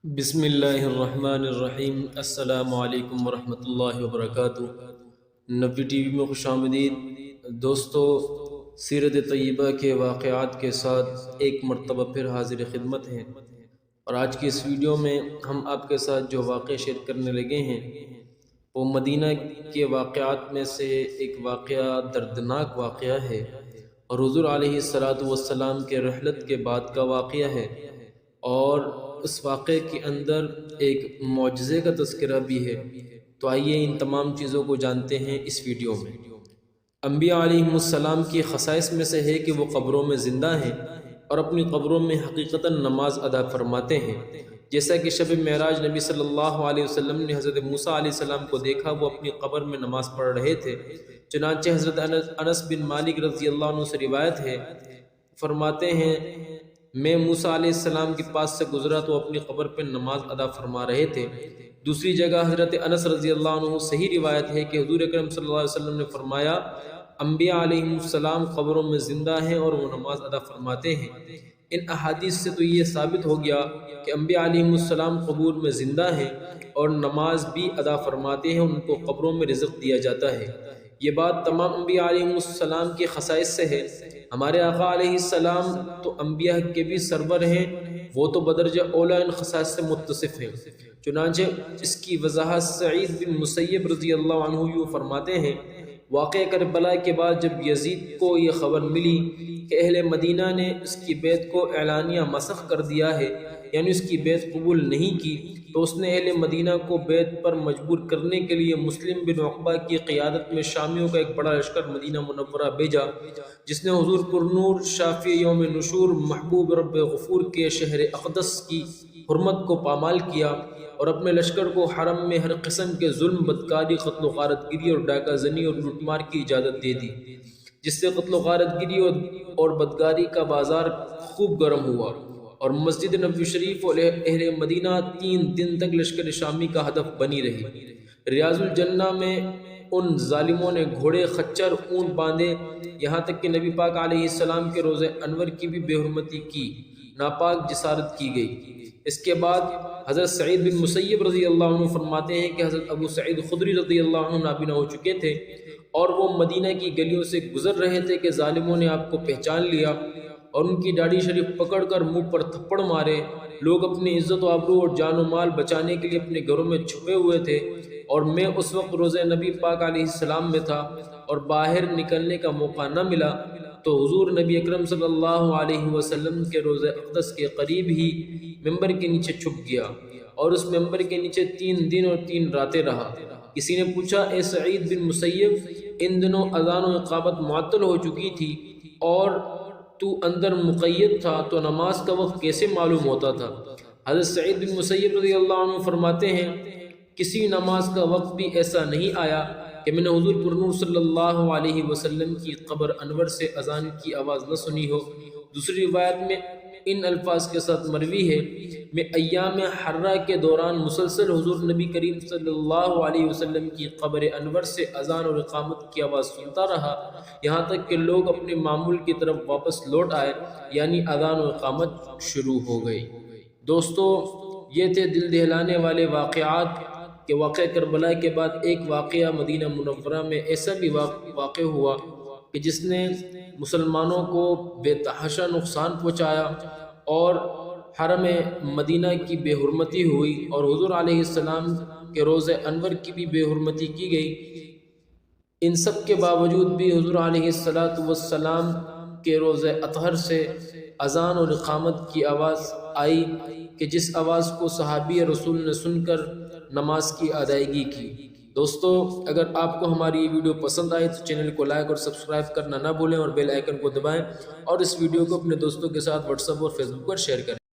بسم اللہ الرحمن الرحیم۔ السلام علیکم ورحمۃ اللہ وبرکاتہ۔ نبی ٹی وی میں خوش آمدید دوستو، سیرت طیبہ کے واقعات کے ساتھ ایک مرتبہ پھر حاضر خدمت ہیں، اور آج کی اس ویڈیو میں ہم آپ کے ساتھ جو واقعہ شیئر کرنے لگے ہیں وہ مدینہ کے واقعات میں سے ایک واقعہ، دردناک واقعہ ہے، اور حضور علیہ السلام کے رحلت کے بعد کا واقعہ ہے، اور اس واقعے کے اندر ایک معجزے کا تذکرہ بھی ہے۔ تو آئیے ان تمام چیزوں کو جانتے ہیں اس ویڈیو میں۔ انبیاء علیہ السلام کی خصائص میں سے ہے کہ وہ قبروں میں زندہ ہیں اور اپنی قبروں میں حقیقتاً نماز ادا فرماتے ہیں، جیسا کہ شب معراج نبی صلی اللہ علیہ وسلم نے حضرت موسیٰ علیہ السلام کو دیکھا، وہ اپنی قبر میں نماز پڑھ رہے تھے۔ چنانچہ حضرت انس بن مالک رضی اللہ عنہ سے روایت ہے، فرماتے ہیں میں موسیٰ علیہ السلام کے پاس سے گزرا تو اپنی قبر پہ نماز ادا فرما رہے تھے۔ دوسری جگہ حضرت انس رضی اللہ عنہ صحیح روایت ہے کہ حضور اکرم صلی اللہ علیہ وسلم نے فرمایا انبیاء علیہ السلام قبروں میں زندہ ہیں اور وہ نماز ادا فرماتے ہیں۔ ان احادیث سے تو یہ ثابت ہو گیا کہ انبیاء علیہ السلام قبور میں زندہ ہیں اور نماز بھی ادا فرماتے ہیں، ان کو قبروں میں رزق دیا جاتا ہے۔ یہ بات تمام انبیاء علیہ السلام کی خصائص سے ہے۔ ہمارے آقا علیہ السلام تو انبیاء کے بھی سرور ہیں، وہ تو بدرجہ اولیٰ ان خصائص سے متصف ہیں۔ چنانچہ اس کی وضاحت سعید بن مسیب رضی اللہ عنہ یوں فرماتے ہیں، واقعہ کربلا کے بعد جب یزید کو یہ خبر ملی کہ اہل مدینہ نے اس کی بیعت کو اعلانیہ مسخ کر دیا ہے، یعنی اس کی بیعت قبول نہیں کی، تو اس نے اہل مدینہ کو بیعت پر مجبور کرنے کے لیے مسلم بن عقبہ کی قیادت میں شامیوں کا ایک بڑا لشکر مدینہ منورہ بھیجا، جس نے حضور پرنور شافع یوم نشور محبوب رب غفور کے شہر اقدس کی حرمت کو پامال کیا، اور اپنے لشکر کو حرم میں ہر قسم کے ظلم، بدکاری، قتل و غارت گری اور ڈاکہ زنی اور لوٹ مار کی اجازت دے دی، جس سے قتل و غارت گری اور بدکاری کا بازار خوب گرم ہوا، اور مسجد نبوی شریف اور اہل مدینہ 3 دن تک لشکر شامی کا ہدف بنی رہی۔ ریاض الجنہ میں ان ظالموں نے گھوڑے، خچر، اونٹ باندھے، یہاں تک کہ نبی پاک علیہ السلام کے روضہ انور کی بھی بے حرمتی کی، ناپاک جسارت کی گئی۔ اس کے بعد حضرت سعید بن مسیب رضی اللہ عنہ فرماتے ہیں کہ حضرت ابو سعید خدری رضی اللہ عنہ نابینا ہو چکے تھے، اور وہ مدینہ کی گلیوں سے گزر رہے تھے کہ ظالموں نے آپ کو پہچان لیا اور ان کی داڑھی شریف پکڑ کر منہ پر تھپڑ مارے۔ لوگ اپنی عزت و آبرو اور جان و مال بچانے کے لیے اپنے گھروں میں چھپے ہوئے تھے، اور میں اس وقت روضہ نبی پاک علیہ السلام میں تھا اور باہر نکلنے کا موقع نہ ملا، تو حضور نبی اکرم صلی اللہ علیہ وسلم کے روضہ اقدس کے قریب ہی ممبر کے نیچے چھپ گیا، اور اس ممبر کے نیچے 3 دن اور 3 راتیں رہا۔ کسی نے پوچھا، اے سعید بن مسیب، ان دنوں اذان و اقامت معطل ہو چکی تھی اور تو اندر مقید تھا، تو نماز کا وقت کیسے معلوم ہوتا تھا؟ حضرت سعید بن مسیب رضی اللہ عنہ فرماتے ہیں، کسی نماز کا وقت بھی ایسا نہیں آیا کہ میں نے حضور پرنور صلی اللہ علیہ وسلم کی قبر انور سے اذان کی آواز نہ سنی ہو۔ دوسری روایت میں ان الفاظ کے ساتھ مروی ہے، میں ایام حرہ کے دوران مسلسل حضور نبی کریم صلی اللہ علیہ وسلم کی قبر انور سے اذان اور اقامت کی آواز سنتا رہا، یہاں تک کہ لوگ اپنے معمول کی طرف واپس لوٹ آئے، یعنی اذان و اقامت شروع ہو گئی۔ دوستو، یہ تھے دل دہلانے والے واقعات کہ واقعہ کربلا کے بعد ایک واقعہ مدینہ منورہ میں ایسا بھی واقع ہوا کہ جس نے مسلمانوں کو بے تحاشا نقصان پہنچایا، اور حرم مدینہ کی بے حرمتی ہوئی، اور حضور علیہ السلام کے روضہ انور کی بھی بے حرمتی کی گئی۔ ان سب کے باوجود بھی حضور علیہ السلام کے روضہ اطہر سے اذان اور اقامت کی آواز آئی کہ جس آواز کو صحابی رسول نے سن کر نماز کی ادائیگی کی۔ دوستو، اگر آپ کو ہماری یہ ویڈیو پسند آئے تو چینل کو لائک اور سبسکرائب کرنا نہ بھولیں، اور بیل آئیکن کو دبائیں، اور اس ویڈیو کو اپنے دوستوں کے ساتھ واٹس ایپ اور فیس بک پر شیئر کریں۔